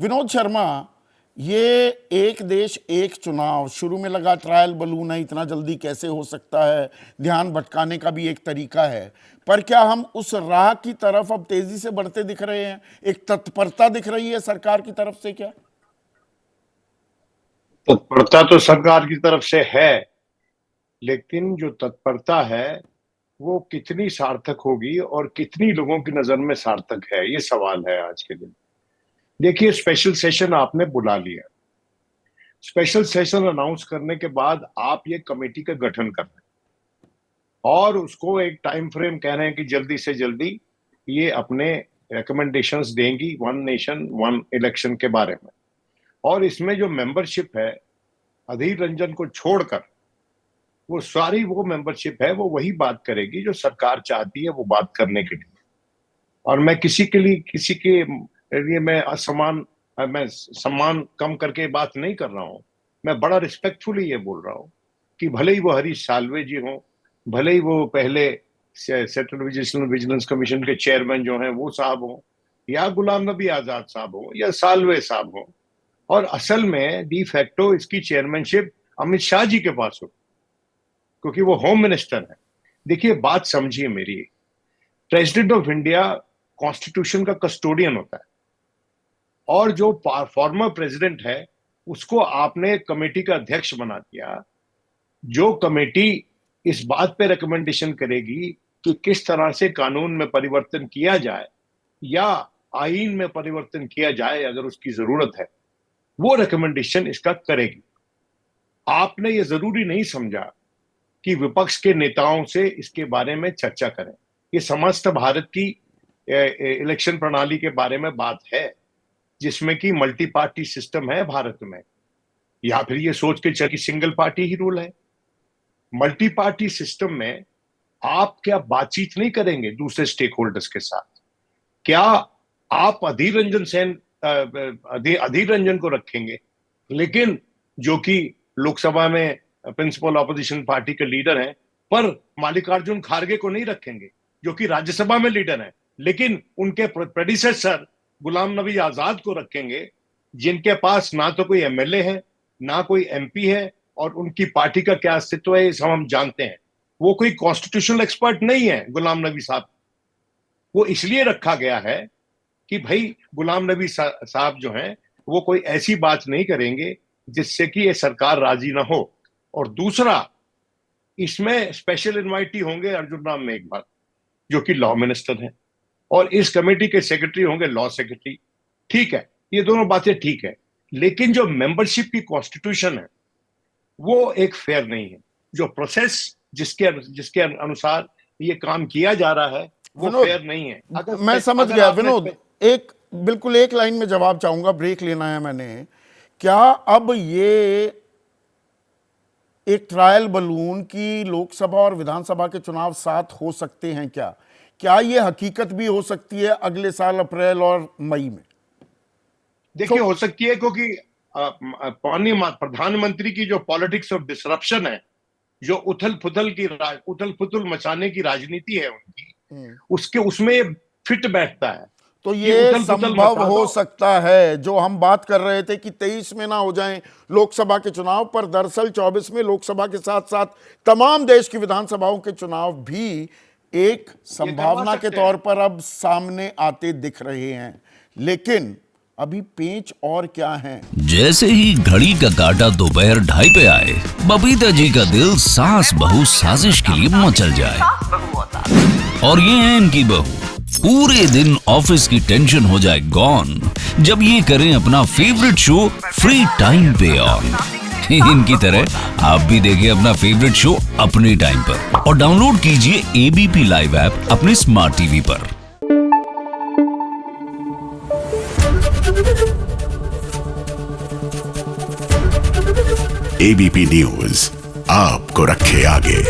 विनोद शर्मा, ये एक देश एक चुनाव, शुरू में लगा ट्रायल बलून है, इतना जल्दी कैसे हो सकता है, ध्यान भटकाने का भी एक तरीका है, पर क्या हम उस राह की तरफ अब तेजी से बढ़ते दिख रहे हैं? एक तत्परता दिख रही है सरकार की तरफ से क्या? तत्परता तो सरकार की तरफ से है, लेकिन जो तत्परता है वो कितनी सार्थक होगी और कितनी लोगों की नजर में सार्थक है, ये सवाल है आज के दिन। देखिए, स्पेशल सेशन आपने बुला लिया, स्पेशल सेशन अनाउंस करने के बाद आप ये कमेटी का गठन कर रहे हैं और उसको एक टाइम फ्रेम कह रहे हैं कि जल्दी से जल्दी ये अपने रिकमेंडेशंस देंगी वन नेशन वन इलेक्शन के बारे में। और इसमें जो मेंबरशिप है, अधीर रंजन को छोड़कर वो सारी वो मेंबरशिप है, वो वही बात करेगी जो सरकार चाहती है वो बात करने के लिए। और मैं किसी के लिए मैं सम्मान कम करके बात नहीं कर रहा हूं। मैं बड़ा रिस्पेक्टफुली ये बोल रहा हूं कि भले ही वो हरीश साल्वे जी हों, भले ही वो पहले सेंट्रल विजिलेंस कमीशन के चेयरमैन जो हैं वो साहब हों, या गुलाम नबी आजाद साहब हों, या साल्वे साहब हों, और असल में डी फैक्टो इसकी चेयरमैनशिप अमित शाह जी के पास हो, क्योंकि वो होम मिनिस्टर है। देखिए, बात समझिए मेरी, प्रेसिडेंट ऑफ इंडिया कॉन्स्टिट्यूशन का कस्टोडियन होता है और जो फॉर्मर प्रेसिडेंट है उसको आपने कमेटी का अध्यक्ष बना दिया। जो कमेटी इस बात पे रिकमेंडेशन करेगी कि किस तरह से कानून में परिवर्तन किया जाए या आईन में परिवर्तन किया जाए अगर उसकी जरूरत है, वो रिकमेंडेशन इसका करेगी। आपने ये जरूरी नहीं समझा कि विपक्ष के नेताओं से इसके बारे में चर्चा करें। ये समस्त भारत की इलेक्शन प्रणाली के बारे में बात है, जिसमें कि मल्टी पार्टी सिस्टम है भारत में, या फिर ये सोच के चल कि सिंगल पार्टी ही रूल है। मल्टी पार्टी सिस्टम में आप क्या बातचीत नहीं करेंगे दूसरे स्टेक होल्डर्स के साथ? क्या आप अधीर रंजन को रखेंगे, लेकिन जो कि लोकसभा में प्रिंसिपल ऑपोजिशन पार्टी के लीडर हैं, पर मल्लिकार्जुन खड़गे को नहीं रखेंगे जो कि राज्यसभा में लीडर हैं, लेकिन उनके प्रेडिसेसर गुलाम नबी आजाद को रखेंगे, जिनके पास ना तो कोई एमएलए है ना कोई एमपी है, और उनकी पार्टी का क्या अस्तित्व है इस हम जानते हैं। वो कोई कॉन्स्टिट्यूशनल एक्सपर्ट नहीं है गुलाम नबी साहब। वो इसलिए रखा गया है कि भाई गुलाम नबी साहब जो हैं वो कोई ऐसी बात नहीं करेंगे जिससे कि ये सरकार राजी ना हो। और दूसरा, इसमें स्पेशल इनवाइटी होंगे अर्जुन राम मेघवाल जो कि लॉ मिनिस्टर हैं, और इस कमेटी के सेक्रेटरी होंगे लॉ सेक्रेटरी। ठीक है, ये दोनों बातें ठीक है, लेकिन जो मेंबरशिप की कॉन्स्टिट्यूशन है वो एक फेयर नहीं है। जो प्रोसेस जिसके अनुसार ये काम किया जा रहा है वो फेयर नहीं है। मैं समझ गया विनोद, बिल्कुल एक लाइन में जवाब चाहूंगा, ब्रेक लेना है मैंने। क्या अब ये एक ट्रायल बलून की लोकसभा और विधानसभा के चुनाव साथ हो सकते हैं क्या? क्या ये हकीकत भी हो सकती है अगले साल अप्रैल और मई में? देखिए, हो सकती है, क्योंकि प्रधानमंत्री की जो पॉलिटिक्स ऑफ डिसरप्शन है, जो उथल पुथल मचाने की राजनीति है उनकी, उसमें फिट बैठता है। तो ये संभव हो सकता है जो हम बात कर रहे थे कि 23 में ना हो जाएं लोकसभा के चुनाव, पर दरअसल 24 में लोकसभा के साथ साथ तमाम देश की विधानसभाओं के चुनाव भी एक संभावना के तौर पर अब सामने आते दिख रहे हैं। लेकिन अभी पेंच और क्या है? जैसे ही घड़ी का काटा दोपहर 2:30 पे आए, बबीता जी का दिल सास बहू साजिश के लिए मचल जाए। और ये है इनकी बहू, पूरे दिन ऑफिस की टेंशन हो जाए गॉन जब ये करें अपना फेवरेट शो फ्री टाइम पे ऑन। इनकी तरह आप भी देखिए अपना फेवरेट शो अपने टाइम पर और डाउनलोड कीजिए एबीपी लाइव ऐप अपने स्मार्ट टीवी पर। एबीपी न्यूज आपको रखे आगे।